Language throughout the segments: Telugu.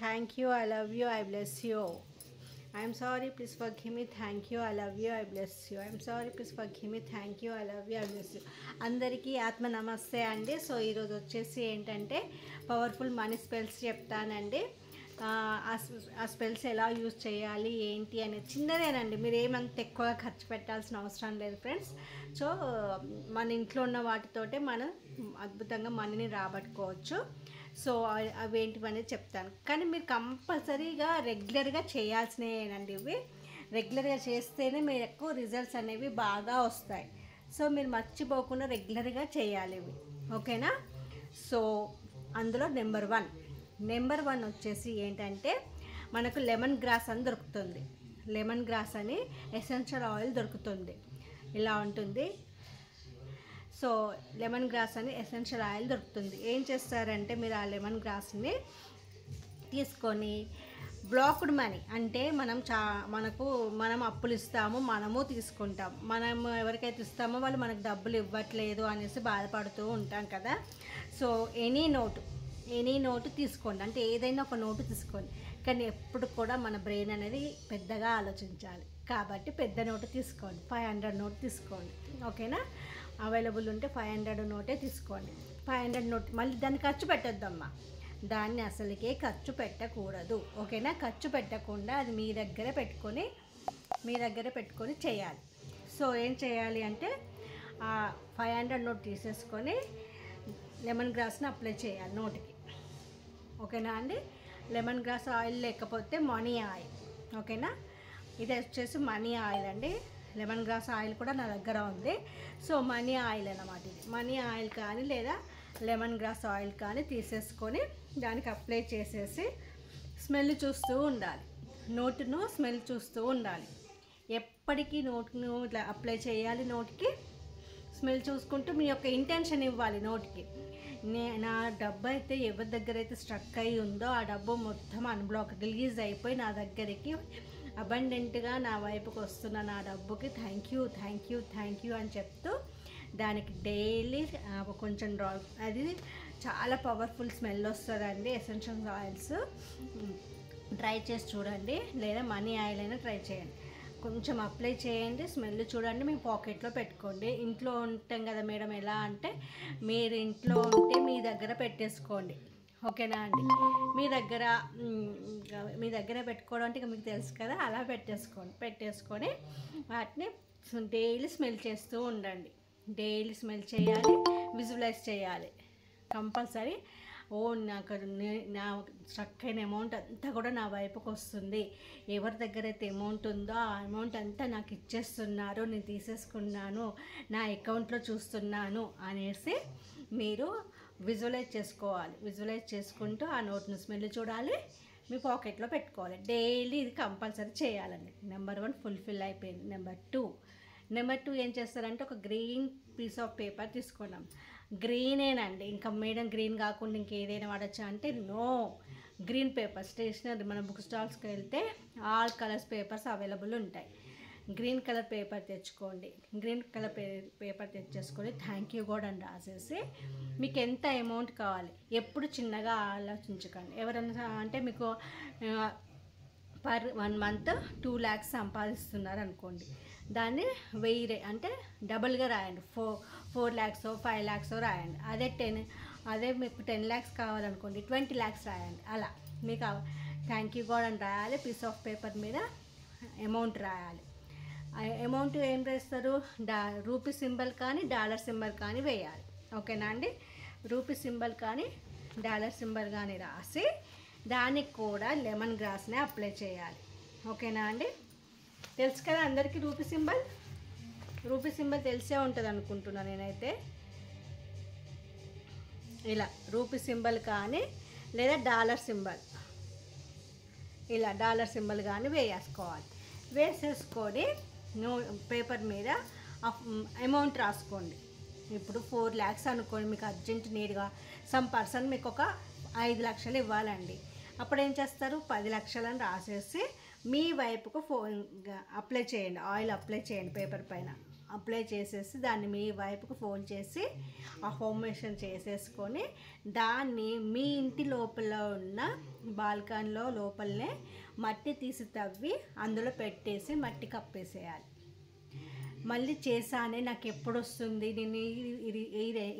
Thank you, I love you, I bless you. I'm sorry, please forgive me. Thank you, I love you, I bless you. I'm sorry, please forgive me. Thank you, I love you, I bless you. అందరికీ ఆత్మ నమస్తే అండి. సో ఈరోజు వచ్చేసి ఏంటంటే పవర్ఫుల్ మనీ స్పెల్స్ చెప్తానండి. ఆ స్పెల్స్ ఎలా యూజ్ చేయాలి ఏంటి అనేది చిన్నదేనండి. మీరు ఏమంత ఎక్కువగా ఖర్చు పెట్టాల్సిన అవసరం లేదు ఫ్రెండ్స్. సో మన ఇంట్లో ఉన్న వాటితోటే మనం అద్భుతంగా మనీని రాబట్టుకోవచ్చు. సో అవేంటివి అనేది చెప్తాను, కానీ మీరు కంపల్సరీగా రెగ్యులర్గా చేయాల్సినవేనండి. ఇవి రెగ్యులర్గా చేస్తేనే మీరు ఎక్కువ రిజల్ట్స్ అనేవి బాగా వస్తాయి. సో మీరు మర్చిపోకుండా రెగ్యులర్గా చేయాలి ఇవి, ఓకేనా? సో అందులో నెంబర్ వన్ వచ్చేసి ఏంటంటే మనకు లెమన్ గ్రాస్ అని దొరుకుతుంది. లెమన్ గ్రాస్ అని ఎసెన్షియల్ ఆయిల్ దొరుకుతుంది, ఇలా ఉంటుంది. సో లెమన్ గ్రాస్ అని ఎసెన్షియల్ ఆయిల్ దొరుకుతుంది. ఏం చేస్తారంటే మీరు ఆ లెమన్ గ్రాస్ని తీసుకొని బ్లాక్డ్ మనీ అంటే మనం అప్పులు ఇస్తాము, మనము తీసుకుంటాం. మనం ఎవరికైతే ఇస్తామో వాళ్ళు మనకు డబ్బులు ఇవ్వట్లేదు అనేసి బాధపడుతూ ఉంటాం కదా. సో ఎనీ నోటు తీసుకోండి, అంటే ఏదైనా ఒక నోటు తీసుకోండి. కానీ ఎప్పుడు కూడా మన బ్రెయిన్ అనేది పెద్దగా ఆలోచించాలి కాబట్టి పెద్ద నోటు తీసుకోండి. 500 నోటు తీసుకోండి, ఓకేనా? అవైలబుల్ ఉంటే 500 నోటే తీసుకోండి. 500 నోట్ మళ్ళీ దాన్ని ఖర్చు పెట్టొద్దమ్మా, దాన్ని అసలుకే ఖర్చు పెట్టకూడదు, ఓకేనా? ఖర్చు పెట్టకుండా అది మీ దగ్గర పెట్టుకొని చేయాలి. సో ఏం చేయాలి అంటే 500 నోట్ తీసేసుకొని లెమన్ గ్రాస్ని అప్లై చేయాలి నోటికి, ఓకేనా అండి? లెమన్ గ్రాస్ ఆయిల్ లేకపోతే మనీ ఆయిల్, ఓకేనా? ఇది వచ్చేసి మనీ ఆయిల్ అండి. లెమన్ గ్రాస్ ఆయిల్ కూడా నా దగ్గర ఉంది. సో మనీ ఆయిల్ అన్నమాట. ఇది మనీ ఆయిల్ కానీ లేదా లెమన్ గ్రాస్ ఆయిల్ కానీ తీసేసుకొని దానికి అప్లై చేసేసి స్మెల్ చూస్తూ ఉండాలి. నోటును స్మెల్ చూస్తూ ఉండాలి. ఎప్పటికీ నోటును ఇట్లా అప్లై చేయాలి. నోటికి స్మెల్ చూసుకుంటూ మీ యొక్క ఇంటెన్షన్ ఇవ్వాలి నోటికి. నా డబ్బు అయితే ఎవరి దగ్గర అయితే స్ట్రక్ అయి ఉందో ఆ డబ్బు మొత్తం రిలీజ్ అయిపోయి నా దగ్గరికి అబండెంట్గా నా వైపుకి వస్తున్న నా డబ్బుకి థ్యాంక్ యూ అని చెప్తూ దానికి డైలీ కొంచెం అది చాలా పవర్ఫుల్ స్మెల్ వస్తుందండి. ఎసెన్షియల్ ఆయిల్స్ ట్రై చేసి చూడండి, లేదా మనీ ఆయిల్ అయినా ట్రై చేయండి. కొంచెం అప్లై చేయండి, స్మెల్ చూడండి, మీ పాకెట్లో పెట్టుకోండి. ఇంట్లో ఉంటాం కదా మేడం, ఎలా అంటే మీరు ఇంట్లో ఉంటే మీ దగ్గర పెట్టేసుకోండి, ఓకేనా అండి? మీ దగ్గర పెట్టుకోవడం అంటే మీకు తెలుసు కదా, అలా పెట్టేసుకొని వాటిని డైలీ స్మెల్ చేస్తూ ఉండండి. డైలీ స్మెల్ చేయాలి, విజువలైజ్ చేయాలి కంపల్సరీ. నా స్ట్రక్ అయిన అమౌంట్ అంతా కూడా నా వైపుకి వస్తుంది. ఎవరి దగ్గర అయితే అమౌంట్ ఉందో ఆ అమౌంట్ అంతా నాకు ఇచ్చేస్తున్నారు, నేను తీసేసుకున్నాను, నా అకౌంట్లో చూస్తున్నాను అనేసి మీరు విజువలైజ్ చేసుకోవాలి. విజువలైజ్ చేసుకుంటూ ఆ నోట్ని స్మెల్ చూడాలి, మీ పాకెట్లో పెట్టుకోవాలి. డైలీ ఇది కంపల్సరీ చేయాలండి. నెంబర్ 1 ఫుల్ఫిల్ అయిపోయింది. నెంబర్ టూ ఏం చేస్తారంటే ఒక గ్రీన్ పీస్ ఆఫ్ పేపర్ తీసుకున్నాం. గ్రీనేనండి, ఇంకా మేడం గ్రీన్ కాకుండా ఇంకేదైనా వాడచ్చా అంటే నో, గ్రీన్ పేపర్. స్టేషనరీ మన బుక్ స్టాల్స్కి వెళ్తే ఆల్ కలర్స్ పేపర్స్ అవైలబుల్ ఉంటాయి. గ్రీన్ కలర్ పేపర్ తెచ్చుకోండి. గ్రీన్ కలర్ పేపర్ తెచ్చేసుకొని థ్యాంక్ యూ కూడా అని రాసేసి మీకు ఎంత అమౌంట్ కావాలి ఎప్పుడు చిన్నగా ఆలోచించకండి. ఎవరైనా అంటే మీకు పర్ 1 మంత్ 2 lakhs సంపాదిస్తున్నారు అనుకోండి, దాన్ని 1000 అంటే డబుల్గా రాయండి. 4 lakhs 5 lakhs రాయండి. అదే మీకు 10 lakhs కావాలనుకోండి 20 lakhs రాయండి. అలా మీకు థ్యాంక్ యూ కూడా అని రాయాలి. పీస్ ఆఫ్ పేపర్ మీద అమౌంట్ రాయాలి. అమౌంట్ ఏం వేస్తారు? రూపీ సింబల్ కానీ డాలర్ సింబల్ కానీ వేయాలి, ఓకేనా అండి? రూపీ సింబల్ కానీ డాలర్ సింబల్ కానీ రాసి దానికి కూడా లెమన్ గ్రాస్నే అప్లై చేయాలి, ఓకేనా అండి? తెలుసు కదా అందరికీ రూపీ సింబల్ తెలిసే ఉంటుంది అనుకుంటున్నాను నేనైతే. ఇలా రూపీ సింబల్ కానీ లేదా డాలర్ సింబల్ కానీ వేసేసుకొని పేపర్ మీద అమౌంట్ రాసుకోండి. ఇప్పుడు 4 lakhs అనుకోండి, మీకు అర్జెంట్ నీడ్గా సమ్ పర్సన్ మీకు ఒక 5 లక్షలు ఇవ్వాలండి. అప్పుడు ఏం చేస్తారు? 10 లక్షలని రాసేసి మీ వైపుకు అప్లై చేయండి. ఆయిల్ అప్లై చేయండి పేపర్ పైన. అప్లై చేసేసి దాన్ని మీ వైపుకు ఫోల్డ్ చేసి ఆ ఫార్మేషన్ చేసేసుకొని దాన్ని మీ ఇంటి ఇంటి లోపల ఉన్న బాల్కనీలో లోపలనే మట్టి తీసి తవ్వి అందులో పెట్టేసి మట్టి కప్పేసేయాలి. మళ్ళీ చేశానే నాకు ఎప్పుడు వస్తుంది, నేను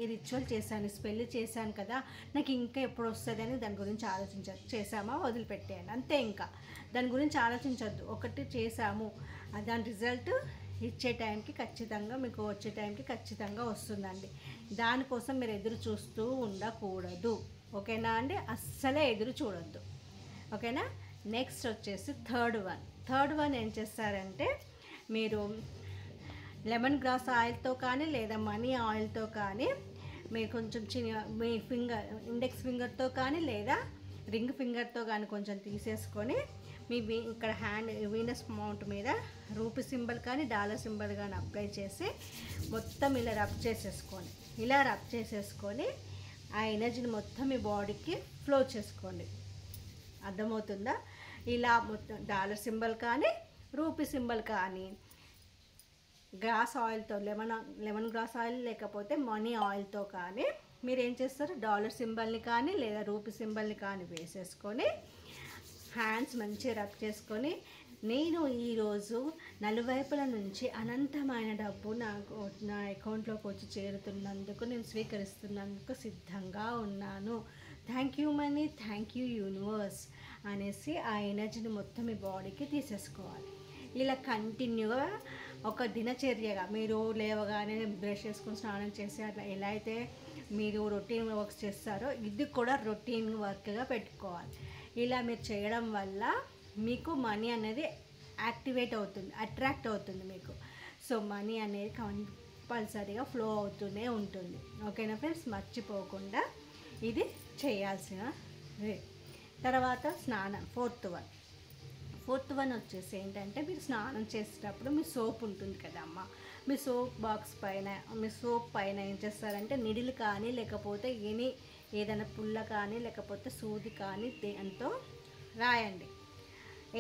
ఈ రిచువల్ చేశాను, స్పెల్ చేశాను కదా, నాకు ఇంకా ఎప్పుడు వస్తుంది అని దాని గురించి ఆలోచించద్దు. చేసామా వదిలిపెట్టేయండి అంతే. ఇంకా దాని గురించి ఆలోచించద్దు. ఒకటి చేసాము, దాని రిజల్ట్ ఇచ్చే టైంకి ఖచ్చితంగా మీకు వచ్చే టైంకి ఖచ్చితంగా వస్తుందండి. దానికోసం మీరు ఎదురు చూస్తూ ఉండకూడదు. ఓకేనా అండి? అస్సలే ఎదురు చూడొద్దు. ఓకేనా? నెక్స్ట్ వచ్చేసి థర్డ్ వన్ ఏం చేస్తారంటే, మీరు లెమన్ గ్రాస్ ఆయిల్తో కానీ లేదా మనీ ఆయిల్తో కానీ మీరు కొంచెం మీ ఇండెక్స్ ఫింగర్తో కానీ లేదా రింగ్ ఫింగర్తో కానీ కొంచెం తీసేసుకొని మీ ఇక్కడ హ్యాండ్ వీనస్ మౌంట్ మీద రూపీ సింబల్ కానీ డాలర్ సింబల్ కానీ అప్లై చేసి మొత్తం ఇలా రబ్ చేసేసుకొని ఆ ఎనర్జీని మొత్తం మీ బాడీకి ఫ్లో చేసుకోండి. అర్థమవుతుందా? ఇలా మొత్తం డాలర్ సింబల్ కానీ రూపీ సింబల్ కానీ గ్రాస్ ఆయిల్తో లెమన్ గ్రాస్ ఆయిల్ లేకపోతే మనీ ఆయిల్తో కానీ మీరు ఏం చేస్తారు, డాలర్ సింబల్ని కానీ లేదా రూపీ సింబల్ని కానీ వేసేసుకొని హ్యాండ్స్ మంచిగా రబ్ చేసుకొని, నేను ఈరోజు నలువైపుల నుంచి అనంతమైన డబ్బు నా అకౌంట్లోకి వచ్చి చేరుతున్నందుకు, నేను స్వీకరిస్తున్నందుకు సిద్ధంగా ఉన్నాను. Thank you money, thank you universe అనేసి ఆ ఎనర్జీని మొత్తం మీ బాడీకి తీసేసుకోవాలి. ఇలా కంటిన్యూగా ఒక దినచర్యగా మీరు లేవగానే బ్రష్ చేసుకుని స్నానం చేసి అట్లా ఎలా అయితే మీరు రొటీన్ వర్క్స్ చేస్తారో ఇది కూడా రొటీన్ వర్క్గా పెట్టుకోవాలి. ఇలా మీరు చేయడం వల్ల మీకు మనీ అనేది అట్రాక్ట్ అవుతుంది మీకు. సో మనీ అనేది కంపల్సరీగా ఫ్లో అవుతూనే ఉంటుంది. ఓకేనా ఫ్రెండ్స్? మర్చిపోకుండా ఇది చేయాల్సిన. తర్వాత స్నానం ఫోర్త్ వన్ వచ్చేసి ఏంటంటే, మీరు స్నానం చేసేటప్పుడు మీ సోప్ ఉంటుంది కదమ్మా, మీ సోప్ బాక్స్ పైన మీ సోప్ పైన ఏం చేస్తారంటే నిడిలు కానీ లేకపోతే ఏదైనా పుల్ల కానీ లేకపోతే సూది కానీ దేంతో రాయండి.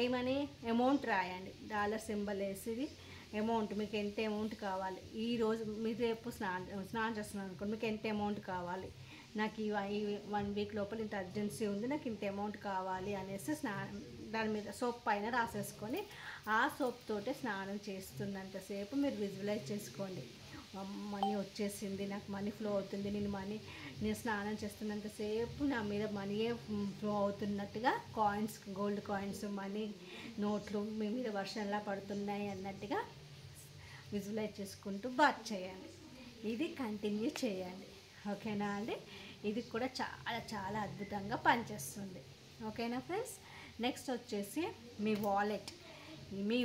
ఏమని అమౌంట్ రాయండి. డాలర్ సింబల్ వేసి అమౌంట్, మీకు ఎంత అమౌంట్ కావాలి, ఈరోజు మీరు రేపు స్నానం చేస్తున్నాను అనుకోండి, మీకు ఎంత అమౌంట్ కావాలి, నాకు ఈ 1 వీక్ లోపల ఇంత అర్జెన్సీ ఉంది, నాకు ఇంత అమౌంట్ కావాలి అనేసి దాని మీద సోప్ పైన రాసేసుకొని ఆ సోప్ తోటే స్నానం చేస్తున్నంతసేపు మీరు విజువలైజ్ చేసుకోండి. మనీ వచ్చేసింది, నాకు మనీ ఫ్లో అవుతుంది, నేను స్నానం చేస్తున్నంతసేపు నా మీద మనీయే ఫ్లో అవుతున్నట్టుగా గోల్డ్ కాయిన్స్ మనీ నోట్లు మీ మీద వర్షంలా పడుతున్నాయి అన్నట్టుగా విజువలైజ్ చేసుకుంటూ బాత్ చేయండి. ఇది కంటిన్యూ చేయండి. ఓకేనా అండి? ఇది కూడా చాలా చాలా అద్భుతంగా పనిచేస్తుంది. ఓకేనా ఫ్రెండ్స్? నెక్స్ట్ వచ్చేసి మీ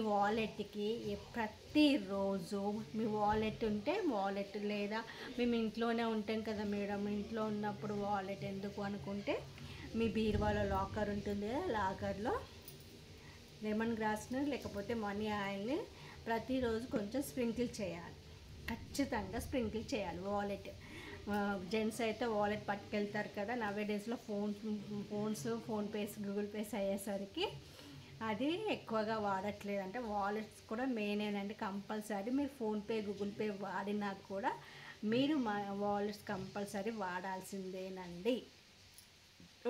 వాలెట్కి ప్రతిరోజు మీ వాలెట్ ఉంటే వాలెట్, లేదా మేము ఇంట్లోనే ఉంటాం కదా మేడం, ఇంట్లో ఉన్నప్పుడు వాలెట్ ఎందుకు అనుకుంటే మీ బీరువాలో లాకర్ ఉంటుంది కదా, లాకర్లో లెమన్ గ్రాస్ని లేకపోతే మనీ ఆయిల్ని ప్రతిరోజు కొంచెం స్ప్రింకిల్ చేయాలి. ఖచ్చితంగా స్ప్రింకిల్ చేయాలి. వాలెట్ జెంట్స్ అయితే వాలెట్ పట్టుకెళ్తారు కదా, నవేడేస్లో ఫోన్పేస్ గూగుల్ పేస్ అయ్యేసరికి అది ఎక్కువగా వాడట్లేదు. అంటే వాలెట్స్ కూడా మెయినేనండి. కంపల్సరీ మీరు ఫోన్పే గూగుల్ పే వాడినా కూడా మీరు మా వాలెట్స్ కంపల్సరీ వాడాల్సిందేనండి.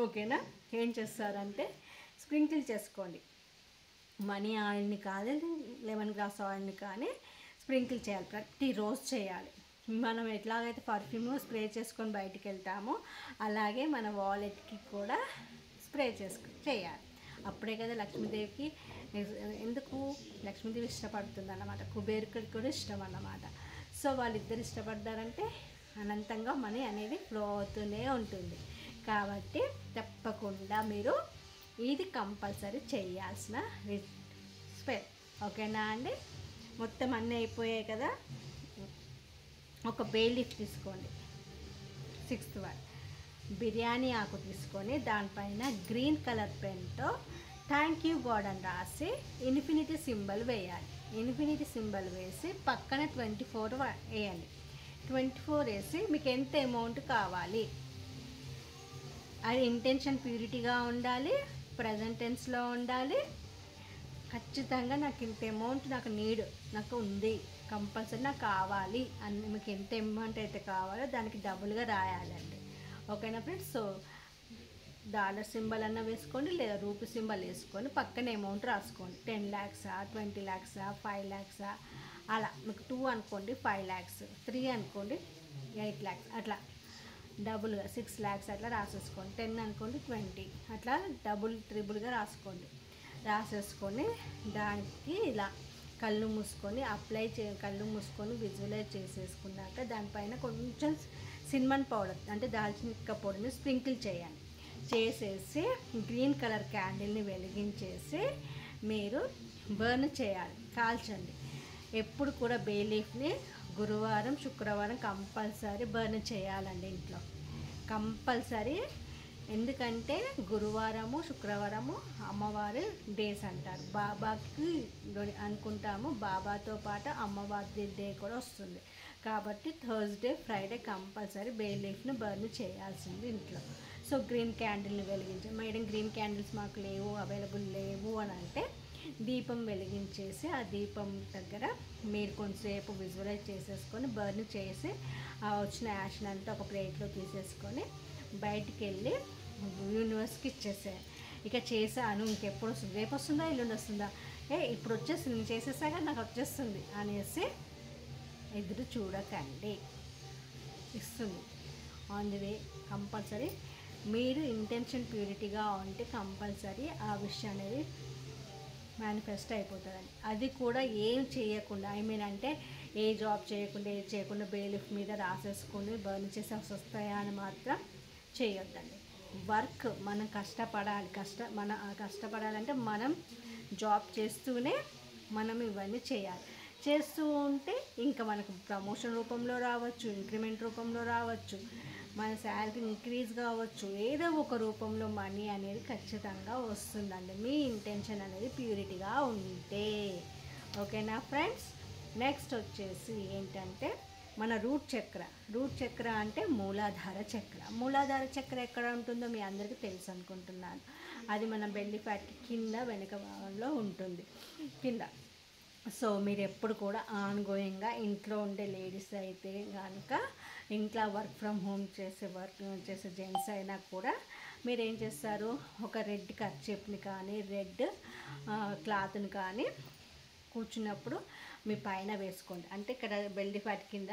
ఓకేనా? ఏం చేస్తారంటే స్ప్రింకిల్ చేసుకోండి. మనీ ఆయిల్ని కానీ లెమన్ గ్రాస్ ఆయిల్ని కానీ స్ప్రింకిల్ చేయాలి. ప్రతిరోజు చేయాలి. మనం ఎట్లాగైతే పర్ఫ్యూమ్ స్ప్రే చేసుకొని బయటికి వెళ్తామో అలాగే మన వాలెట్కి కూడా స్ప్రే చేయాలి. అప్పుడే కదా లక్ష్మీదేవికి, ఎందుకు లక్ష్మీదేవి ఇష్టపడుతుంది అన్నమాట, కుబేరుకి కూడా ఇష్టం అన్నమాట. సో వాళ్ళిద్దరు ఇష్టపడ్డారంటే అనంతంగా మనీ అనేది ఫ్లో అవుతూనే ఉంటుంది. కాబట్టి తప్పకుండా మీరు ఇది కంపల్సరీ చేయాల్సిన స్పెల్. ఓకేనా అండి? మొత్తం అన్నీ అయిపోయాయి కదా. ఒక బే లీఫ్ తీసుకోండి. 6th వన్ బిర్యానీ ఆకు తీసుకొని దానిపైన గ్రీన్ కలర్ పెన్తో థ్యాంక్ యూ గాడ్ అని రాసి ఇన్ఫినిటీ సింబల్ వేయాలి. ఇన్ఫినిటీ సింబల్ వేసి పక్కన 24 వేయండి. 24 వేసి మీకు ఎంత అమౌంట్ కావాలి, అది ఇంటెన్షన్ ప్యూరిటీగా ఉండాలి, ప్రజెంట్ టెన్స్లో ఉండాలి. ఖచ్చితంగా నాకు ఇంత అమౌంట్ నాకు ఉంది, కంపల్సరీ నాకు కావాలి అని మీకు ఎంత అమౌంట్ అయితే కావాలో దానికి డబుల్గా రాయాలండి. ఓకేనా ఫ్రెండ్స్? సో డాలర్ సింబల్ అన్న వేసుకోండి, లేదా రూపీ సింబల్ వేసుకొని పక్కన అమౌంట్ రాసుకోండి. 10 lakhs, 20 lakhs, 5 lakhs, అలా. మీకు 2 అనుకోండి 5 lakhs, 3 అనుకోండి 8 lakhs, అట్లా డబుల్గా 6 lakhs అట్లా రాసేసుకోండి. 10 అనుకోండి 20, అట్లా డబుల్ ట్రిబుల్గా రాసుకోండి. రాసేసుకొని దానికి ఇలా కళ్ళు మూసుకొని కళ్ళు మూసుకొని విజువలైజ్ చేసేసుకున్నాక దానిపైన కొంచెం సిన్నమన్ పౌడర్ అంటే దాల్చిన చెక్క పొడిని స్ప్రింకిల్ చేయండి. చేసేసి గ్రీన్ కలర్ క్యాండిల్ని వెలిగించేసి మీరు బర్న్ చేయాలి, కాల్చండి. ఎప్పుడు కూడా బే లీఫ్ని గురువారం శుక్రవారం కంపల్సరీ బర్న్ చేయాలండి ఇంట్లో, కంపల్సరీ. ఎందుకంటే గురువారము శుక్రవారము అమ్మవారి డేస్ అంటారు, బాబాకి అనుకుంటాము. బాబాతో పాటు అమ్మవారి డే కూడా వస్తుంది కాబట్టి థర్స్డే ఫ్రైడే కంపల్సరీ బే లీఫ్ని బర్న్ చేయాల్సింది ఇంట్లో. సో గ్రీన్ క్యాండిల్ని వెలిగించాలి. మేడం గ్రీన్ క్యాండిల్స్ మాకు లేవు, అవైలబుల్ లేవు అని అంటే దీపం వెలిగించేసి ఆ దీపం దగ్గర మీరు కొంచెంసేపు విజువలైజ్ చేసేసుకొని బర్న్ చేసి ఆ వచ్చిన యాషన్ అంతా ఒక ప్లేట్లో తీసేసుకొని బయటికి వెళ్ళి యూనివర్స్కి ఇచ్చేసేయాలి. ఇక చేశాను ఇంకెప్పుడు వస్తుంది, రేపు వస్తుందా ఎల్లుండి వస్తుందా, ఇప్పుడు వచ్చేస్తుంది నేను చేసేసాగా నాకు వచ్చేస్తుంది అనేసి ఎదురు చూడకండి, ఇస్తుంది ఆన్ ది వే. కంపల్సరీ మీరు ఇంటెన్షన్ ప్యూరిటీగా ఉంటే కంపల్సరీ ఆ విషయం అనేది మేనిఫెస్ట్ అయిపోతుందండి. అది కూడా ఏం చేయకుండా, అంటే ఏ జాబ్ చేయకుండా ఏది చేయకుండా బేలిఫ్ మీద రాసేసుకొని బర్న్ చేసి వస్తాయా అని మాత్రం చేయొద్దండి. వర్క్ మనం కష్టపడాలి, కష్టపడాలంటే మనం జాబ్ చేస్తూనే మనం ఇవన్నీ చేయాలి. చేస్తూ ఉంటే ఇంకా మనకు ప్రమోషన్ రూపంలో రావచ్చు, ఇంక్రిమెంట్ రూపంలో రావచ్చు, మన శాలరీ ఇంక్రీజ్ కావచ్చు, ఏదో ఒక రూపంలో మనీ అనేది ఖచ్చితంగా వస్తుందండి మీ ఇంటెన్షన్ అనేది ప్యూరిటీగా ఉంటే. ఓకేనా ఫ్రెండ్స్? నెక్స్ట్ వచ్చేసి ఏంటంటే మన రూట్ చక్ర అంటే మూలాధార చక్ర. మూలాధార చక్ర ఎక్కడ ఉంటుందో మీ అందరికీ తెలుసు అనుకుంటున్నాను. అది మన బెల్లీ ఫ్యాట్కి కింద వెనక భాగంలో ఉంటుంది, కింద. సో మీరు ఎప్పుడు కూడా ఆన్గోయింగ్గా ఇంట్లో ఉండే లేడీస్ అయితే కనుక, ఇంట్లో వర్క్ ఫ్రమ్ హోమ్ చేసే జెంట్స్ అయినా కూడా మీరు ఏం చేస్తారు, ఒక రెడ్ కర్చీప్ని కానీ రెడ్ క్లాత్ని కానీ కూర్చున్నప్పుడు మీ పైన వేసుకోండి. అంటే ఇక్కడ బెల్లీ ఫ్యాట్ కింద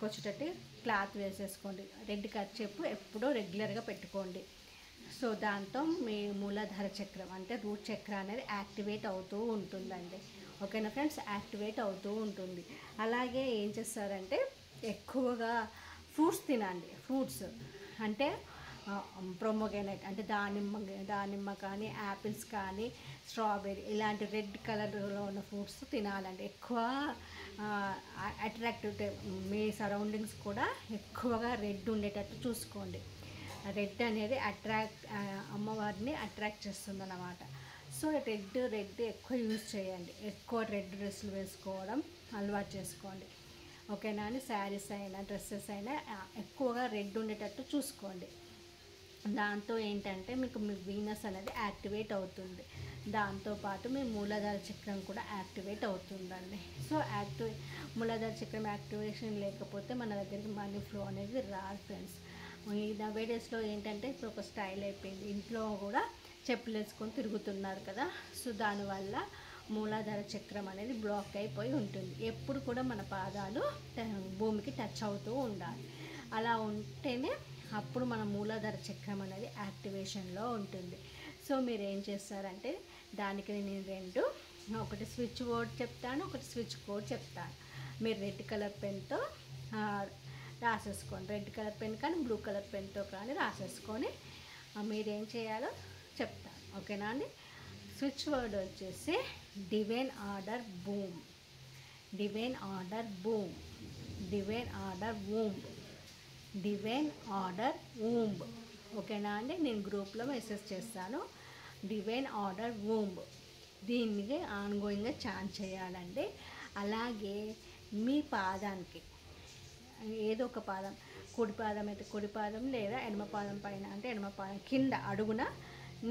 వచ్చేటట్టు క్లాత్ వేసేసుకోండి. రెడ్ కర్చీప్ ఎప్పుడూ రెగ్యులర్గా పెట్టుకోండి. సో దాంతో మీ మూలాధార చక్రం అంటే రూట్ చక్ర అనేది యాక్టివేట్ అవుతూ ఉంటుందండి. ఓకేనా ఫ్రెండ్స్? యాక్టివేట్ అవుతూ ఉంటుంది. అలాగే ఏం చేస్తారంటే ఎక్కువగా ఫ్రూట్స్ తినండి. ఫ్రూట్స్ అంటే ప్రొమోగ్రానేట్ అంటే దానిమ్మ కానీ, యాపిల్స్ కానీ, స్ట్రాబెర్రీ ఇలాంటి రెడ్ కలర్లో ఉన్న ఫ్రూట్స్ తినాలండి. ఎక్కువ అట్రాక్టివ్, మీ సరౌండింగ్స్ కూడా ఎక్కువగా రెడ్ ఉండేటట్టు చూసుకోండి. రెడ్ అనేది అమ్మవారిని అట్రాక్ట్ చేస్తుంది అన్నమాట. సో రెడ్ ఎక్కువ యూజ్ చేయండి. ఎక్కువ రెడ్ డ్రెస్సులు వేసుకోవడం అలవాటు చేసుకోండి. ఓకేనా అని? శారీస్ అయినా డ్రెస్సెస్ అయినా ఎక్కువగా రెడ్ ఉండేటట్టు చూసుకోండి. దాంతో ఏంటంటే మీకు మీ వీనస్ అనేది యాక్టివేట్ అవుతుంది. దాంతోపాటు మీ మూలాధార చక్రం కూడా యాక్టివేట్ అవుతుందండి. సో మూలాధార చక్రం యాక్టివేషన్ లేకపోతే మన దగ్గరికి మనీ ఫ్లో అనేది రాదు ఫ్రెండ్స్. ఈ నవే డేస్లో ఏంటంటే ఇప్పుడు ఒక స్టైల్ అయిపోయింది, ఇంట్లో కూడా చెప్పులు వేసుకొని తిరుగుతున్నారు కదా. సో దానివల్ల మూలాధార చక్రం అనేది బ్లాక్ అయిపోయి ఉంటుంది. ఎప్పుడు కూడా మన పాదాలు భూమికి టచ్ అవుతూ ఉండాలి. అలా ఉంటేనే అప్పుడు మన మూలాధార చక్రం అనేది యాక్టివేషన్లో ఉంటుంది. సో మీరు ఏం చేస్తారంటే దానికి నేను ఒకటి స్విచ్ వర్డ్ చెప్తాను, ఒకటి స్విచ్ కోడ్ చెప్తాను. మీరు రెడ్ కలర్ పెన్తో రాసేసుకోండి. రెడ్ కలర్ పెన్ కానీ బ్లూ కలర్ పెన్తో కానీ రాసేసుకొని మీరేం చేయాలో చెప్తాను. ఓకేనా అండి? స్విచ్ వర్డ్ వచ్చేసి divine order boom, divine order boom, divine order womb, divine order womb. ఓకేనా అండి? నేను గ్రూప్లో మెసేజ్ చేస్తాను. డివైన్ ఆర్డర్ వూంబ్, దీనికి ఆన్గోయింగ్గా చాంట్ చేయాలండి. అలాగే మీ పాదానికి ఏదో ఒక పాదం, కుడి పాదం అయితే కుడి పాదం, లేదా ఎడమ పాదం పైన అంటే ఎడమ పాదం కింద అడుగున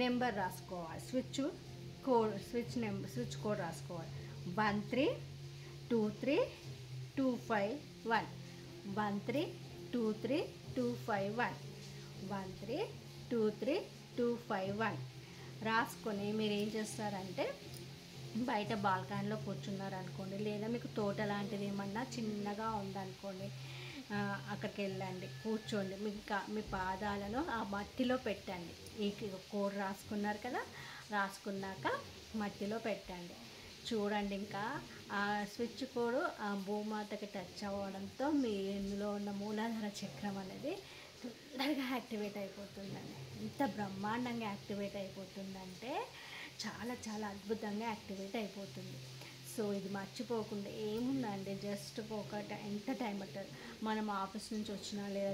నెంబర్ రాసుకోవాలి. స్విచ్ కోడ్ రాసుకోవాలి. 132325 132325 132325 8251 రాసుకొని మీరు ఏం చేస్తారంటే బయట బాల్కనీలో కూర్చున్నారు అనుకోండి, లేదా మీకు తోట లాంటిది ఏమన్నా చిన్నగా ఉందనుకోండి, అక్కడికి వెళ్ళండి, కూర్చోండి. మీ పాదాలను ఆ మట్టిలో పెట్టండి. ఈ కోడ్ రాసుకున్నారు కదా, రాసుకున్నాక మట్టిలో పెట్టండి. చూడండి, ఇంకా ఆ స్విచ్ కోడ్ ఆ భూమాతకి టచ్ అవ్వడంతో మీ ఇందులో ఉన్న మూలాధార చక్రం అనేది తొందరగా యాక్టివేట్ అయిపోతుందండి. ఎంత బ్రహ్మాండంగా యాక్టివేట్ అయిపోతుందంటే చాలా చాలా అద్భుతంగా యాక్టివేట్ అయిపోతుంది. సో ఇది మర్చిపోకుండా ఏముందండి, జస్ట్ ఎంత టైం పట్టదు. మనం ఆఫీస్ నుంచి వచ్చినా, లేదా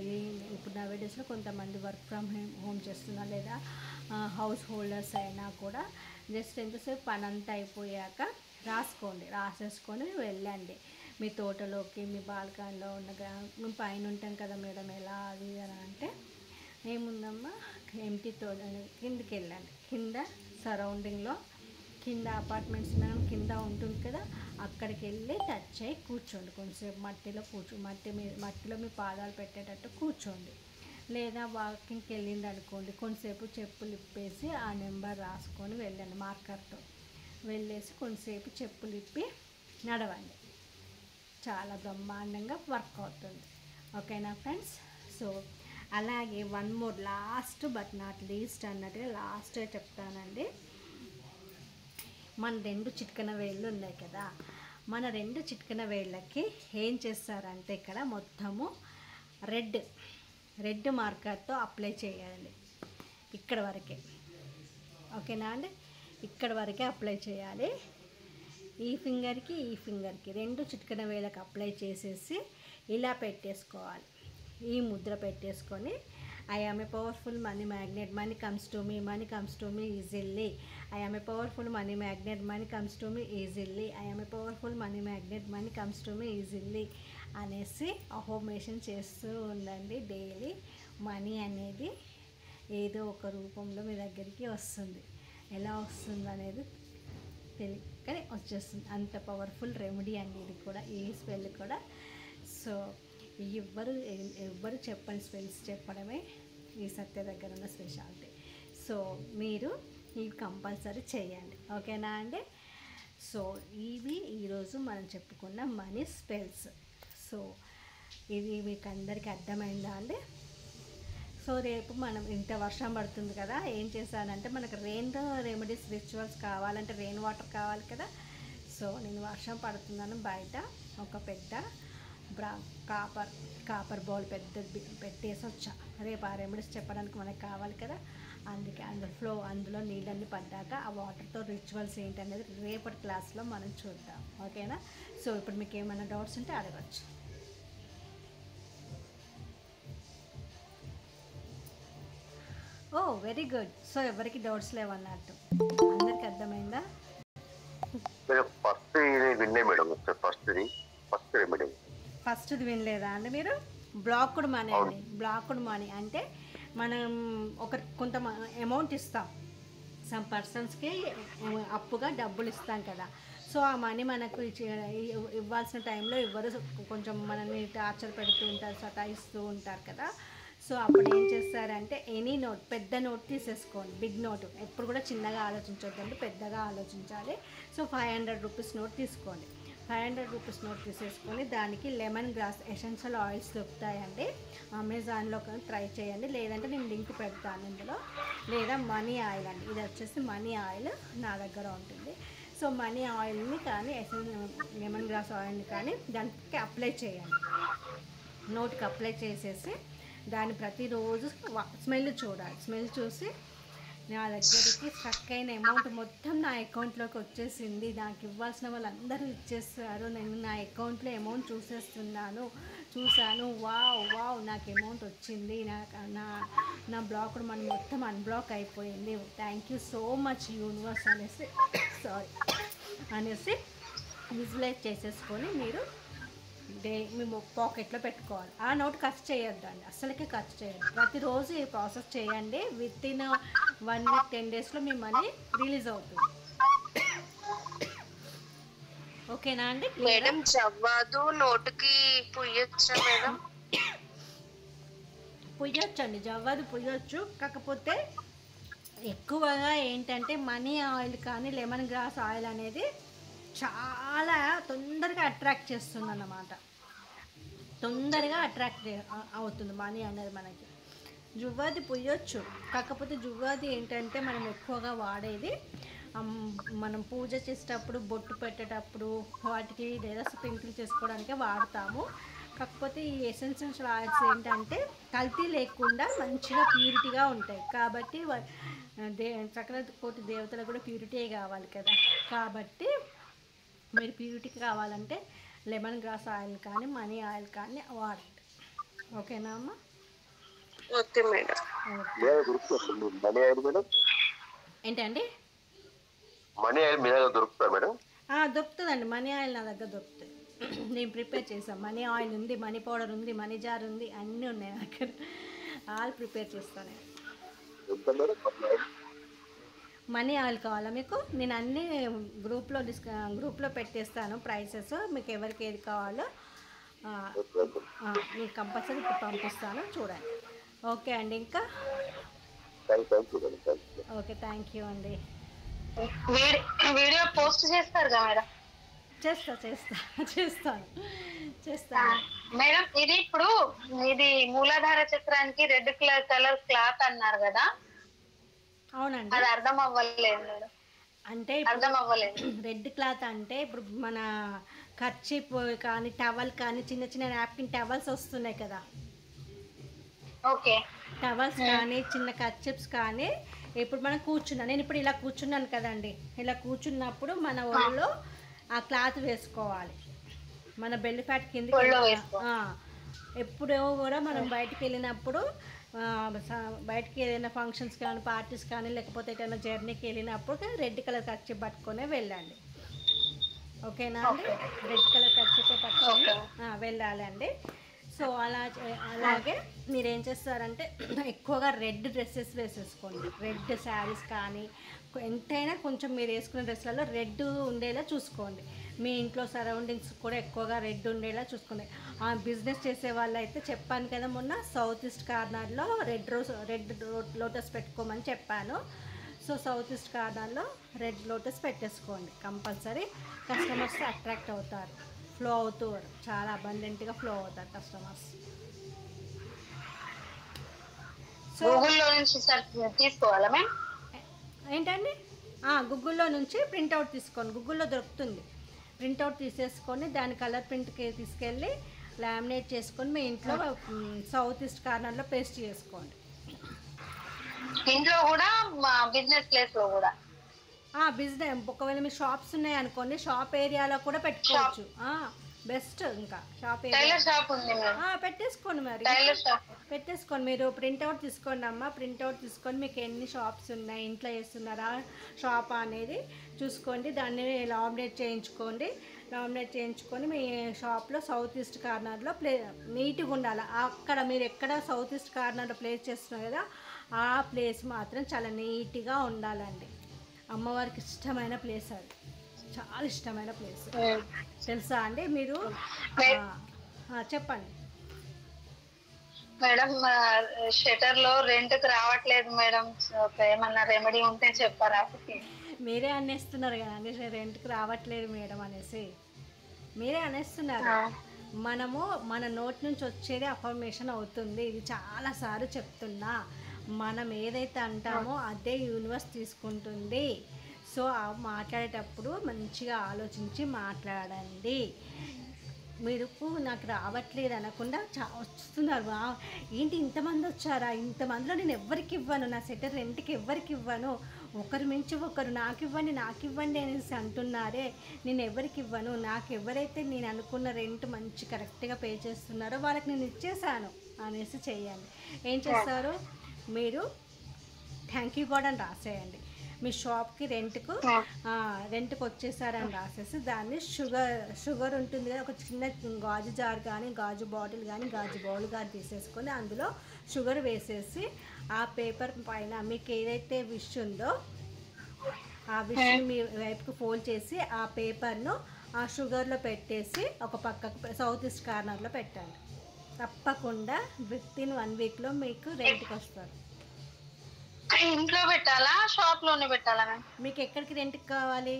ఇప్పుడు నవేడేస్లో కొంతమంది వర్క్ ఫ్రమ్ హోమ్ చేస్తున్నా, లేదా హౌస్ హోల్డర్స్ అయినా కూడా జస్ట్ ఎంతసేపు పని అంతా అయిపోయాక రాసేసుకొని వెళ్ళండి మీ తోటలోకి. మీ బాల్కనీలో ఉన్న మేము పైన ఉంటాం కదా మేడం, ఎలా అది అని అంటే ఏముందమ్మా, ఎంటీ తోట కిందికి వెళ్ళండి. కింద సరౌండింగ్లో కింద అపార్ట్మెంట్స్ మనం కింద ఉంటుంది కదా, అక్కడికి వెళ్ళి టచ్ అయ్యి కూర్చోండి. కొంచెంసేపు మట్టిలో మీ పాదాలు పెట్టేటట్టు కూర్చోండి. లేదా వాకింగ్కి వెళ్ళింది అనుకోండి, కొంతసేపు చెప్పులు ఇప్పేసి ఆ నెంబర్ రాసుకొని వెళ్ళండి. మార్కర్తో వెళ్ళేసి కొంతసేపు చెప్పులు ఇప్పి నడవండి. చాలా బ్రహ్మాండంగా వర్క్ అవుతుంది. ఓకేనా ఫ్రెండ్స్? సో అలాగే one more last but not least అన్నట్టుగా లాస్ట్ చెప్తానండి. మన 2 చిటికెన వేళ్ళు ఉన్నాయి కదా, మన 2 చిటికెన వేళ్ళకి ఏం చేస్తారంటే ఇక్కడ మొత్తము రెడ్ మార్కర్తో అప్లై చేయాలి. ఇక్కడ వరకే, ఓకేనా అండి? ఇక్కడ వరకే అప్లై చేయాలి. ఈ ఫింగర్కి 2 చిటికెన వేళ్ళకి అప్లై చేసేసి ఇలా పెట్టేసుకోవాలి. ఈ ముద్ర పెట్టేసుకొని I am a powerful money magnet, money comes to me easily. I am a powerful money magnet, money comes to me easily. I am a powerful money magnet, money comes to me easily అనేసి అఫర్మేషన్ చేస్తూ ఉండండి. డైలీ మనీ అనేది ఏదో ఒక రూపంలో మీ దగ్గరికి వస్తుంది. ఎలా వస్తుంది అనేది కానీ వచ్చేస్తుంది. అంత పవర్ఫుల్ రెమెడీ అండి ఇది కూడా, ఈ స్పెల్ కూడా. సో ఎవ్వరు చెప్పని స్పెల్స్ చెప్పడమే ఈ సత్య దగ్గర ఉన్న స్పెషాలిటీ. సో మీరు ఇవి కంపల్సరీ చేయండి, ఓకేనా అండి? సో ఇవి ఈరోజు మనం చెప్పుకున్న మనీ స్పెల్స్. సో ఇది మీకు అందరికీ అర్థమైందా అండి? సో రేపు మనం ఇంత వర్షం పడుతుంది కదా, ఏం చేశానంటే మనకు రెయిన్ రెమెడీస్ రిచువల్స్ కావాలంటే రెయిన్ వాటర్ కావాలి కదా. సో నేను వర్షం పడుతున్నాను, బయట ఒక పెద్ద కాపర్ బౌల్ పెద్దది పెట్టేసి వచ్చా. రేపు ఆ రెమెడీస్ చెప్పడానికి మనకు కావాలి కదా, అందుకే అందులో నీళ్ళన్నీ పడ్డాక ఆ వాటర్తో రిచువల్స్ ఏంటనేది రేపటి క్లాస్లో మనం చూద్దాం, ఓకేనా? సో ఇప్పుడు మీకు ఏమైనా డౌట్స్ ఉంటే అడగచ్చు. ఓ వెరీ గుడ్. సో ఎవరికి డౌట్స్ లేవన్నట్టు, అందరికి అర్థమైందా? ఫస్ట్ది వినలేదా అండి మీరు? బ్లాక్డ్ మనీ అండి. బ్లాక్డ్ మనీ అంటే మనం కొంత అమౌంట్ ఇస్తాం, సమ్ పర్సన్స్కి అప్పుగా డబ్బులు ఇస్తాం కదా. సో ఆ మనీ మనకు ఇవ్వాల్సిన టైంలో ఇవ్వరు, కొంచెం మనల్ని టార్చర్ పెడుతూ ఉంటారు, సతాయిస్తూ ఉంటారు కదా. సో అప్పుడు ఏం చేస్తారంటే ఎనీ నోట్, పెద్ద నోట్ తీసేసుకోండి. బిగ్ నోట్ ఎప్పుడు కూడా చిన్నగా ఆలోచించొద్దండి, పెద్దగా ఆలోచించాలి. సో 500 రూపీస్ నోట్ తీసుకోండి. 500 రూపీస్ నోట్ తీసేసుకొని దానికి లెమన్ గ్రాస్ ఎసెన్షియల్ ఆయిల్స్ దొరుకుతాయండి, అమెజాన్లో ట్రై చేయండి, లేదంటే నేను లింక్ పెడతాను ఇందులో. లేదా మనీ ఆయిల్ అండి, ఇది వచ్చేసి మనీ ఆయిల్ నా దగ్గర ఉంటుంది. సో మనీ ఆయిల్ని కానీ లెమన్ గ్రాస్ ఆయిల్ని కానీ దానికి అప్లై చేయండి. నోట్కి అప్లై చేసేసి దాన్ని ప్రతిరోజు స్మెల్ చూడాలి. స్మెల్ చూసి నా దగ్గరికి స్ట్రక్ అయిన అమౌంట్ మొత్తం నా అకౌంట్లోకి వచ్చేసింది, నాకు ఇవ్వాల్సిన వాళ్ళందరూ ఇచ్చేస్తారు, నేను నా అకౌంట్లో అమౌంట్ చూశాను, వావ్ నాకు అమౌంట్ వచ్చింది, నా బ్లాక్డ్ మనీ మొత్తం అన్బ్లాక్ అయిపోయింది, thank you so much universe అనేసి విజువలైజ్ చేసేసుకొని మీరు మేము పాకెట్లో పెట్టుకోవాలి. ఆ నోట్ ఖర్చు చేయొద్దండి, అస్సలకి ఖర్చు చేయొద్దు. ప్రతిరోజు ఈ ప్రాసెస్ చేయండి. విత్ ఇన్ 1 వీక్ 10 డేస్లో మీ మనీ రిలీజ్ అవుతుంది, ఓకేనా అండి? మేడం జవ్వాదు నోటుకి పుయ్యొచ్చా మేడం? పుయ్యొచ్చండి, జవ్వాదు పుయ్యొచ్చు. కాకపోతే ఎక్కువగా ఏంటంటే మనీ ఆయిల్ కానీ లెమన్ గ్రాస్ ఆయిల్ అనేది చాలా తొందరగా అట్రాక్ట్ చేస్తుంది అన్నమాట. తొందరగా అట్రాక్ట్ అవుతుంది మనీ అనేది మనకి. జువ్వాది పొయ్యొచ్చు, కాకపోతే జువ్వాది ఏంటంటే మనం ఎక్కువగా వాడేది మనం పూజ చేసేటప్పుడు, బొట్టు పెట్టేటప్పుడు వాటికి లేదా స్ప్రింకిల్ చేసుకోవడానికే వాడతాము. కాకపోతే ఈ ఎసెన్షియల్ ఆయిల్స్ ఏంటంటే కల్తీ లేకుండా మంచిగా ప్యూరిటీగా ఉంటాయి కాబట్టి సకల కోటి దేవతలకు కూడా ప్యూరిటీ కావాలి కదా. కాబట్టి మీరు ప్యూరిటీ కావాలంటే లెమన్ గ్రాస్ ఆయిల్ కానీ మనీ ఆయిల్ కానీ వాడండి. ఓకేనా అమ్మ? Okay madam. ఏంటండి? మనీ ఆయిల్ మీ దగ్గర దొరుకుతుందా మేడం? దొరుకుతుందండి, మనీ ఆయిల్ నా దగ్గర దొరుకుతుంది. నేను ప్రిపేర్ చేస్తాను. మనీ ఆయిల్ ఉంది, మనీ పౌడర్ ఉంది, మనీ జార్ ఉంది, అన్నీ ఉన్నాయి నా దగ్గర. ఆల్ ప్రిపేర్ చేస్తాను. మనీ ఆయిల్ కావాలా మీకు? నేను అన్నీ గ్రూప్లో పెట్టేస్తాను ప్రైసెస్. మీకు ఎవరికి ఏది కావాలో మీకు కంపల్సరీ పంపిస్తాను, చూడండి. ఓకే అండి. ఇంకా ఓకే, థ్యాంక్ యూ అండి. వీడియో పోస్ట్ చేస్తారు కదా మేడం? చేస్తాను మేడం. ఇది ఇప్పుడు ఇది మూలాధార చక్రానికి రెడ్ కలర్ క్లాత్ అన్నారు కదా? అవునండి. అది అర్థం అవ్వలేదు మేడం. అంటే అర్థం అవ్వలేదు. రెడ్ క్లాత్ అంటే ఇప్పుడు మన కర్చీప్ కానీ టవల్ కానీ చిన్న చిన్న నాప్కిన్ టవల్స్ వస్తున్నాయి కదా, ఓకే. టవల్స్ కానీ చిన్న కర్చీప్స్ కానీ ఇప్పుడు మనం కూర్చున్నాను, నేను ఇప్పుడు ఇలా కూర్చున్నాను కదండి, ఇలా కూర్చున్నప్పుడు మన ఒళ్ళో ఆ క్లాత్ వేసుకోవాలి. మన బెల్లి ఫ్యాట్ కింద ఎప్పుడో కూడా మనం బయటికి వెళ్ళినప్పుడు, బయటికి ఏదైనా ఫంక్షన్స్ కానీ పార్టీస్ కానీ లేకపోతే ఏదైనా జర్నీకి వెళ్ళినప్పుడు రెడ్ కలర్ కర్చీప్ పట్టుకొని వెళ్ళండి. ఓకేనా అండి? రెడ్ కలర్ కర్చీప్ పట్టుకొని వెళ్ళాలి అండి. సో అలాగే మీరు ఏం చేస్తారంటే ఎక్కువగా రెడ్ డ్రెస్సెస్ వేసేసుకోండి. రెడ్ శారీస్ కానీ ఎంతైనా కొంచెం మీరు వేసుకునే డ్రెస్లలో రెడ్ ఉండేలా చూసుకోండి. మీ ఇంట్లో సరౌండింగ్స్ కూడా ఎక్కువగా రెడ్ ఉండేలా చూసుకోండి. బిజినెస్ చేసే వాళ్ళు అయితే చెప్పాను కదా మొన్న, సౌత్ ఈస్ట్ కార్నర్లో రెడ్ లోటస్ పెట్టుకోమని చెప్పాను. సో సౌత్ ఈస్ట్ కార్నర్లో రెడ్ లోటస్ పెట్టేసుకోండి. కంపల్సరీ కస్టమర్స్ అట్రాక్ట్ అవుతారు, ఫ్లో అవుతూ చాలా అబండెంట్గా ఫ్లో అవుతారు కస్టమర్స్. సో గూగుల్లో నుంచి తీసుకోవాలా మేడం? ఏంటండి? గూగుల్లో నుంచి ప్రింట్అవుట్ తీసుకోండి, గూగుల్లో దొరుకుతుంది. ప్రింట్అవుట్ తీసేసుకొని దాని కలర్ ప్రింట్కి తీసుకెళ్ళి లామినేట్ చేసుకొని మీ ఇంట్లో సౌత్ ఈస్ట్ కార్నర్లో పేస్ట్ చేసుకోండి. ఇంట్లో కూడా బిజినెస్ ప్లేస్లో కూడా బిజినెస్ ఒకవేళ మీ షాప్స్ ఉన్నాయి అనుకోండి, షాప్ ఏరియాలో కూడా పెట్టుకోవచ్చు. బెస్ట్. ఇంకా షాప్ ఏరియా పెట్టేసుకోండి, మరి పెట్టేసుకోండి. మీరు ప్రింట్అవుట్ తీసుకోండి అమ్మ. ప్రింట్అవుట్ తీసుకొని మీకు ఎన్ని షాప్స్ ఉన్నాయి, ఇంట్లో వేస్తున్నారా షాప్ అనేది చూసుకోండి. దాన్ని లామినేట్ చేయించుకోండి. లామినేట్ చేయించుకొని మీ షాప్లో సౌత్ ఈస్ట్ కార్నర్లో నీట్గా ఉండాలి. అక్కడ మీరు ఎక్కడ సౌత్ ఈస్ట్ కార్నర్లో ప్లేస్ చేస్తున్నారు కదా, ఆ ప్లేస్ మాత్రం చాలా నీట్గా ఉండాలండి. అమ్మవారికి ఇష్టమైన ప్లేస్ అది, చాలా ఇష్టమైన ప్లేస్. తెలుసా అండి? మీరు చెప్పండి మేడం. షటర్ లో రెంట్కి రావట్లేదు మేడం, ఏమన్నా రెమెడీ ఉంటే చెప్పారా? మీరే అనేస్తున్నారు కదండి రెంట్కి రావట్లేదు మేడం అనేసి, మీరే అనేస్తున్నారు. మనము మన నోటి నుంచి వచ్చేది అఫర్మేషన్ అవుతుంది. ఇది చాలాసార్లు చెప్తున్నా. మనం ఏదైతే అంటామో అదే యూనివర్స్ తీసుకుంటుంది. సో మాట్లాడేటప్పుడు మంచిగా ఆలోచించి మాట్లాడండి. మీరు నాకు రావట్లేదు అనకుండా వస్తున్నారు. ఏంటి ఇంతమంది వచ్చారా, ఇంతమందిలో నేను ఎవరికి ఇవ్వను, నా సెటర్ రెంట్కి ఎవరికి ఇవ్వను, ఒకరి మించి ఒకరు నాకు ఇవ్వండి అనేసి అంటున్నారే, నేను ఎవరికి ఇవ్వను. నాకు ఎవరైతే నేను అనుకున్న రెంట్ మంచి కరెక్ట్గా పే చేస్తున్నారో వాళ్ళకి నేను ఇచ్చేసాను అనేసి చేయండి. ఏం చేస్తారు మీరు? థ్యాంక్ యూ కూడా అని రాసేయండి. మీ షాప్కి రెంట్కి వచ్చేసారని రాసేసి దాన్ని షుగర్ ఉంటుంది కదా, ఒక చిన్న గాజు జార్ కానీ గాజు బాటిల్ కానీ గాజు బౌల్ కానీ తీసేసుకొని అందులో షుగర్ వేసేసి ఆ పేపర్ పైన మీకు ఏదైతే విష్ ఉందో ఆ విష్ని మీ వైపుకి ఫోల్డ్ చేసి ఆ పేపర్ను ఆ షుగర్లో పెట్టేసి ఒక పక్కకు సౌత్ ఈస్ట్ కార్నర్లో పెట్టండి. తప్పకుండా విత్ ఇన్ 1 వీక్లో మీకు రెంట్కి వస్తారు. ఇంట్లో పెట్టాలా షాప్ లోనే పెట్టాలా మ్యామ్? మీకు ఎక్కడికి రెంట్కి కావాలి?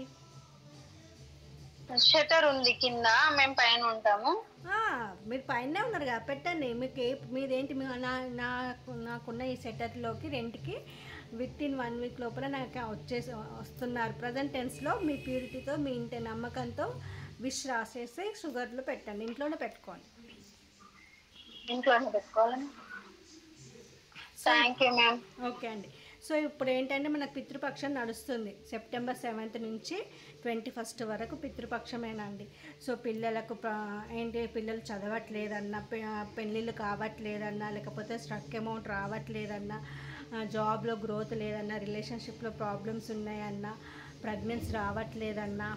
షట్టర్ ఉంది కింద, మేము పైన ఉంటాము. ఆ, మీరు పైన ఉన్నారు కదా, పెట్టండి. మీకు మీదేంటి నాకున్న ఈ సెటర్లోకి రెంట్కి విత్ ఇన్ 1 వీక్ లోపల నాకు వస్తున్నారు. ప్రజెంట్ టెన్స్లో మీ ప్యూరిటీతో, మీ ఇంటి నమ్మకంతో విష్ రాసేసి షుగర్లో పెట్టండి. ఇంట్లోనే పెట్టుకోండి. ఇంట్లోనే పెట్టుకోవాలి. Thank you ma'am. ఓకే అండి. సో ఇప్పుడు ఏంటంటే మనకు పితృపక్షం నడుస్తుంది. సెప్టెంబర్ 7th నుంచి 21st వరకు పితృపక్షమేనండి. సో పిల్లలకు పిల్లలు చదవట్లేదన్నా, పెళ్ళిళ్ళు కావట్లేదన్నా, లేకపోతే స్ట్రక్ అమౌంట్ రావట్లేదన్నా, జాబ్లో గ్రోత్ లేదన్నా, రిలేషన్షిప్లో ప్రాబ్లమ్స్ ఉన్నాయన్నా, ప్రెగ్నెన్సీ రావట్లేదన్నా,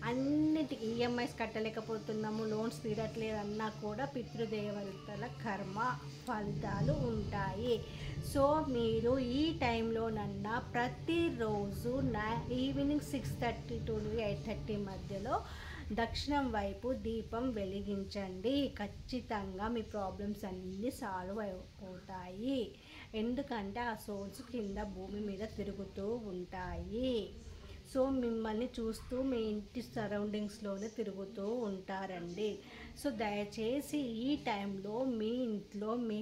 అన్నిటికీ ఈఎంఐస్ కట్టలేకపోతున్నాము, లోన్స్ తీరట్లేదన్నా కూడా పితృదేవతల కర్మ ఫలితాలు ఉంటాయి. సో మీరు ఈ టైంలోనన్నా ప్రతిరోజు ఈవినింగ్ 6:30 to 8:30 మధ్యలో దక్షిణం వైపు దీపం వెలిగించండి. ఖచ్చితంగా మీ ప్రాబ్లమ్స్ అన్నీ సాల్వ్ అయిపోతాయి. ఎందుకంటే ఆ సోల్స్ కింద భూమి మీద తిరుగుతూ ఉంటాయి. సో మిమ్మల్ని చూస్తూ మీ ఇంటి సరౌండింగ్స్లోనే తిరుగుతూ ఉంటారండి. సో దయచేసి ఈ టైంలో మీ ఇంట్లో మీ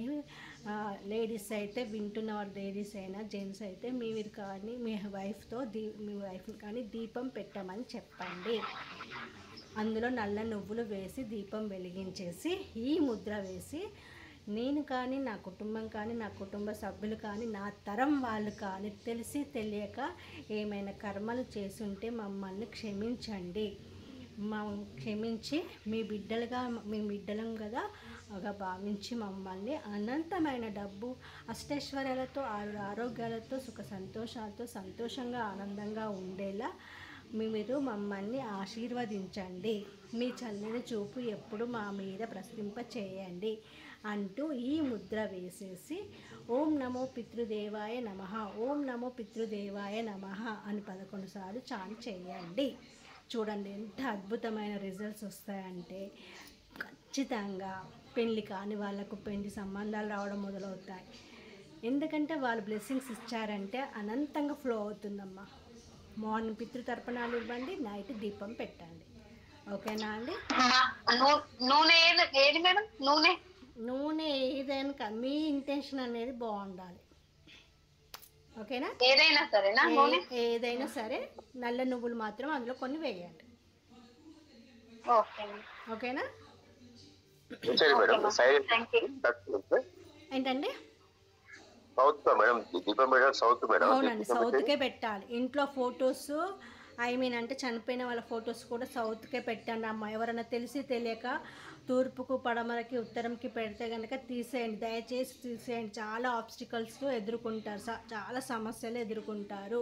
లేడీస్ అయితే, వింటున్న లేడీస్ అయినా జెంట్స్ అయితే మీరు కానీ మీ వైఫ్తో మీ వైఫ్ని కానీ దీపం పెట్టమని చెప్పండి. అందులో నల్ల నువ్వులు వేసి దీపం వెలిగించేసి ఈ ముద్ర వేసి, నేను కానీ, నా కుటుంబం కానీ, నా కుటుంబ సభ్యులు కానీ, నా తరం వాళ్ళు కానీ తెలిసి తెలియక ఏమైనా కర్మలు చేసుంటే మమ్మల్ని క్షమించండి. క్షమించి మీ బిడ్డలం కదా భావించి మమ్మల్ని అనంతమైన డబ్బు, అష్టైశ్వర్యాలతో, ఆరోగ్యాలతో, సుఖ సంతోషాలతో సంతోషంగా ఆనందంగా ఉండేలా మీరు మమ్మల్ని ఆశీర్వదించండి. మీ చల్లని చూపు ఎప్పుడు మా మీద ప్రసరింప చేయండి అంటూ ఈ ముద్ర వేసేసి ఓం నమో పితృదేవాయ నమః, ఓం నమో పితృదేవాయ నమః అని 11 సార్లు చాంట్ చేయండి. చూడండి ఎంత అద్భుతమైన రిజల్ట్స్ వస్తాయంటే, ఖచ్చితంగా పెళ్ళి కాని వాళ్ళకు పెళ్లి సంబంధాలు రావడం మొదలవుతాయి. ఎందుకంటే వాళ్ళు బ్లెస్సింగ్స్ ఇచ్చారంటే అనంతంగా ఫ్లో అవుతుందమ్మా. మార్నింగ్ పితృతర్పణాలు ఇవ్వండి, నైట్ దీపం పెట్టండి. ఓకేనా అండి? నూనె ఏది మేడం? నూనె ఏదైనా మీ ఇంటెన్షన్ అనేది బాగుండాలి. ఓకేనా? ఏదైనా సరే నల్ల నువ్వులు మాత్రం అందులో కొన్ని వేయండి. ఓకేనా? ఏంటండి? అవునండి, సౌత్కే పెట్టాలి. ఇంట్లో ఫొటోస్ అంటే చనిపోయిన వాళ్ళ ఫొటోస్ కూడా సౌత్కే పెట్టండి అమ్మ. ఎవరైనా తెలిసి తెలియక తూర్పుకు, పడమరకి, ఉత్తరంకి పెడితే కనుక తీసేయండి, దయచేసి తీసేయండి. చాలా ఆబ్స్టికల్స్ ఎదుర్కొంటారు, చాలా సమస్యలు ఎదుర్కొంటారు.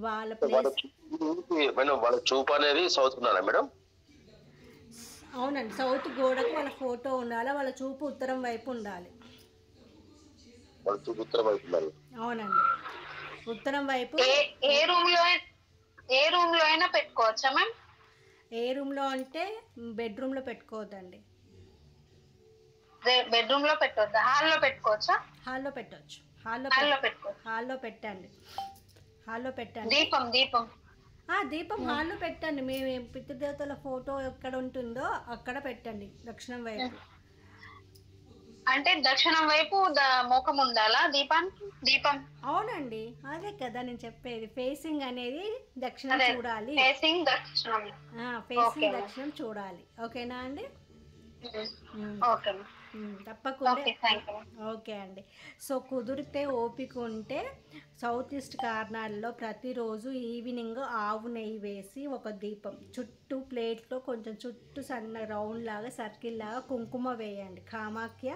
వాళ్ళ ప్లేస్ చూపు అనేది సౌత్ మేడం. అవునండి, సౌత్ గోడకు వాళ్ళ ఫోటో ఉండాలి, వాళ్ళ చూపు ఉత్తరం వైపు ఉండాలి. అవునండి, ఉత్తరం వైపు. ఏ రూమ్ లో అయినా పెట్టుకోవచ్చా మ్యామ్? ఏ రూమ్ లో అంటే బెడ్రూమ్ లో పెట్టుకోవద్దండి. బెడ్రూమ్ లో పెట్టవద్దా? హాల్లో పెట్టుకోవచ్చా? హాల్లో పెట్టవచ్చు. హాల్లో పెట్టండి. దీపం హాల్లో పెట్టండి. మేము పితృదేవతల ఫోటో ఎక్కడ ఉంటుందో అక్కడ పెట్టండి, దక్షిణం వైపు. అంటే దక్షిణం వైపు ముఖం ఉండాలా దీపం? అవునండి, అదే కదా నేను చెప్పేది. ఫేసింగ్ అనేది దక్షిణం చూడాలి. ఫేసింగ్ దక్షిణం చూడాలి. ఓకేనా అండి? ఓకే. తప్పకుండా. ఓకే అండి. సో కుదిరితే ఓపిక ఉంటే సౌత్ ఈస్ట్ కార్నర్లో ప్రతిరోజు ఈవినింగ్ ఆవు నెయ్యి వేసి ఒక దీపం చుట్టూ ప్లేట్లో కొంచెం చుట్టూ సన్న రౌండ్ లాగా సర్కిల్ లాగా కుంకుమ వేయండి. కామాఖ్య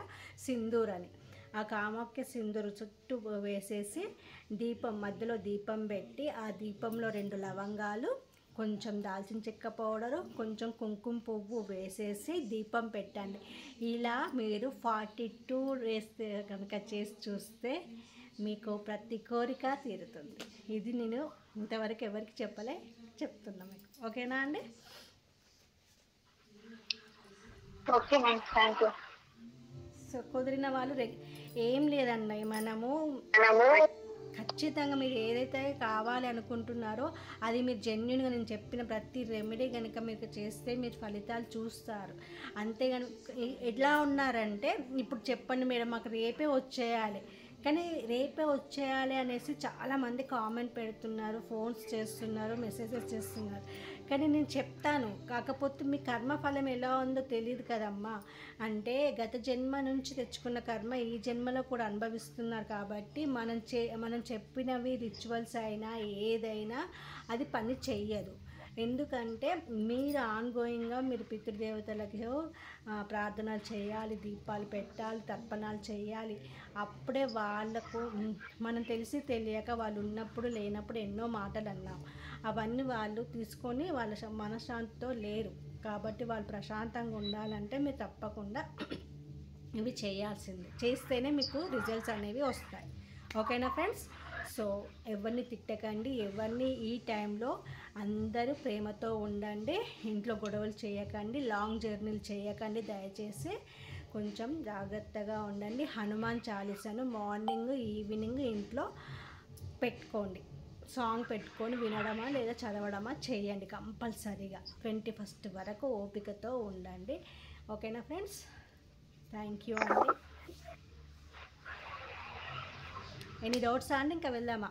సింధూర్ అని ఆ కామాఖ్య సింధూరు చుట్టూ వేసేసి దీపం మధ్యలో దీపం పెట్టి ఆ దీపంలో 2 లవంగాలు, కొంచెం దాల్చిన చెక్క పౌడరు, కొంచెం కుంకుమ పువ్వు వేసేసి దీపం పెట్టండి. ఇలా మీరు 42 డేస్ కనుక చేసి చూస్తే మీకు ప్రతి కోరిక తీరుతుంది. ఇది నేను ఇంతవరకు ఎవరికి చెప్తున్నా మీకు. ఓకేనా అండి? Okay ma'am, thank you. So కుదిరిన వాళ్ళు ఏం లేదండి, మనము ఖచ్చితంగా మీరు ఏదైతే కావాలి అనుకుంటున్నారో అది మీరు జెన్యున్గా నేను చెప్పిన ప్రతి రెమెడీ కనుక మీకు చేస్తే మీరు ఫలితాలు చూస్తారు. అంతేగాని ఎట్లా ఉన్నారంటే ఇప్పుడు చెప్పండి మేడం మాకు రేపే వచ్చేయాలి, కానీ రేపే వచ్చేయాలి అనేసి చాలామంది కామెంట్ పెడుతున్నారు, ఫోన్స్ చేస్తున్నారు, మెసేజెస్ చేస్తున్నారు. కానీ నేను చెప్తాను, కాకపోతే మీ కర్మఫలం ఎలా ఉందో తెలియదు కదమ్మా. అంటే గత జన్మ నుంచి తెచ్చుకున్న కర్మ ఈ జన్మలో కూడా అనుభవిస్తున్నారు కాబట్టి మనం చెప్పినవి రిచువల్స్ అయినా ఏదైనా అది పని చెయ్యదు. ఎందుకంటే మీరు ఆన్గోయింగ్గా మీరు పితృదేవతలకు ప్రార్థనలు చేయాలి, దీపాలు పెట్టాలి, తర్పణాలు చేయాలి. అప్పుడే వాళ్ళకు మనం తెలిసి తెలియక వాళ్ళు ఉన్నప్పుడు లేనప్పుడు ఎన్నో మాటలు అన్నాం, అవన్నీ వాళ్ళు తీసుకొని వాళ్ళ మనశ్శాంతితో లేరు. కాబట్టి వాళ్ళు ప్రశాంతంగా ఉండాలంటే మీరు తప్పకుండా ఇవి చేయాల్సిందే, చేస్తేనే మీకు రిజల్ట్స్ అనేవి వస్తాయి. ఓకేనా ఫ్రెండ్స్? సో ఎవరిని తిట్టకండి, ఎవరిని ఈ టైంలో అందరూ ప్రేమతో ఉండండి, ఇంట్లో గొడవలు చేయకండి, లాంగ్ జర్నీలు చేయకండి, దయచేసి కొంచెం జాగ్రత్తగా ఉండండి. హనుమాన్ చాలీసాను మార్నింగ్ ఈవినింగ్ ఇంట్లో పెట్టుకోండి, సాంగ్ పెట్టుకొని వినడమా లేదా చదవడమా చేయండి కంపల్సరీగా. 21st వరకు ఓపికతో ఉండండి. ఓకేనా ఫ్రెండ్స్? థ్యాంక్ యూ అండి. ఎనీ డౌట్స్ అండి? ఇంకా వెళ్దామా?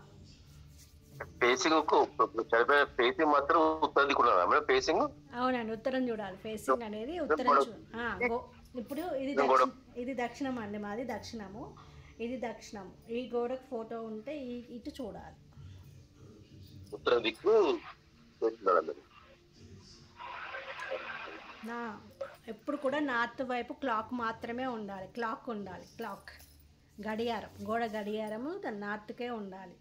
ఫేసింగ్ మాత్రం ఉత్తరం దిక్కున్నారా మేడం? ఫేసింగ్ అవునండి, ఉత్తరం చూడాలి. ఫేసింగ్ అనేది ఉత్తరం ఇప్పుడు ఇది దక్షిణం అండి, మాది దక్షిణము, ఇది దక్షిణము. ఈ గోడకు ఫోటో ఉంటే ఇటు చూడాలి. ఉత్తర దిక్కు ఎప్పుడు కూడా నార్త్ వైపు క్లాక్ మాత్రమే ఉండాలి, క్లాక్ ఉండాలి, క్లాక్ గడియారం, గోడ గడియారము నార్త్కే ఉండాలి.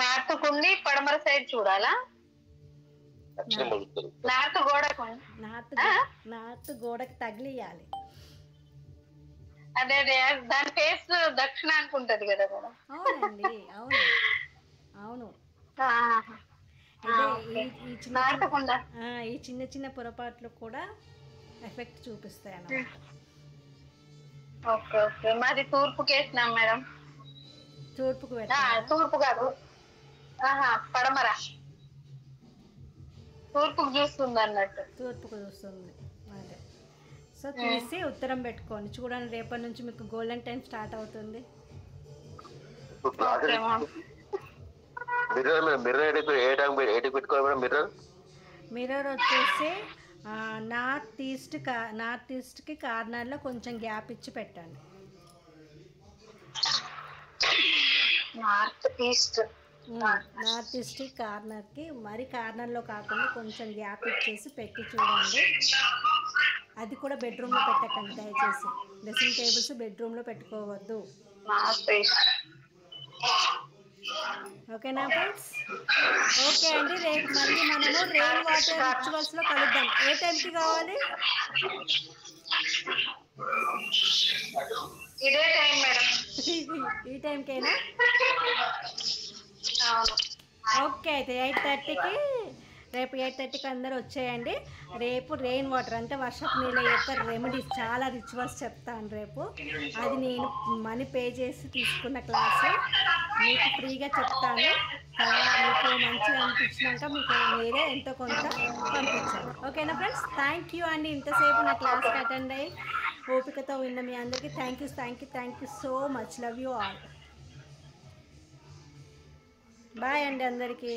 నార్త్ కుండి పడమర సైడ్ చూడాలా? నార్త్ గోడకు నార్త్ గోడకి తగిలియాలి. అదే అదే దాని ఫేస్ దక్షిణానికి ఉంటది కదా మేడం? అవునండి, అవును అవును. ఈ చిన్న చిన్న పొరపాట్లు కూడా ఎఫెక్ట్ చూపిస్తాయి అన్నమాట. Okay okay. మాది తూర్పుకి వేసినాం మేడం. తూర్పుకు తూర్పు కాదు, పడమర. తూర్పుకు చూస్తుంది అన్నట్టు. తూర్పుకు చూస్తుంది అదే. సో తీసి ఉత్తరం పెట్టుకోండి. చూడండి, రేపటి నుంచి మీకు గోల్డెన్ టైం స్టార్ట్ అవుతుంది. మిర్రర్ వచ్చేసి నార్త్ ఈస్ట్కి కార్నర్లో కొంచెం గ్యాప్ ఇచ్చి పెట్టండి. నార్త్ ఈస్ట్ కార్నర్కి, మరి కార్నర్లో కాకుండా కొంచెం గ్యాప్ ఇచ్చేసి పెట్టి చూడండి. అది కూడా బెడ్రూమ్లో పెట్టకండి దయచేసి. డ్రెస్సింగ్ టేబుల్స్ బెడ్రూమ్లో పెట్టుకోవద్దు. ఓకేనా ఫ్రెండ్స్? ఓకే అండి, రేపు మళ్ళీ మనము రెయిన్ వాటర్ రిచువల్స్లో కలుద్దాం. ఏ టైంకి కావాలి? ఇదే టైం మేడం. ఈ టైంకేనా? ఓకే, అయితే 8:30కి, రేపు 8:30కి అందరూ వచ్చేయండి. రేపు రెయిన్ వాటర్ అంటే వర్షపు నీళ్ళ యొక్క రెమెడీస్ చాలా రిచువల్స్ చెప్తాను రేపు. అది నేను మనీ పే చేసి తీసుకున్న క్లాసు మీకు ఫ్రీగా చెప్తాను. మీకు మంచిగా అనిపించినాక మీకు మీరే ఎంతో కొంత పంపించాలి. ఓకేనా ఫ్రెండ్స్? థ్యాంక్ యూ అండి, ఇంతసేపు నా క్లాస్కి అటెండ్ అయ్యి ఓపికతో విన్న మీ అందరికీ thank you so much. Love you all. Bye అండి అందరికీ.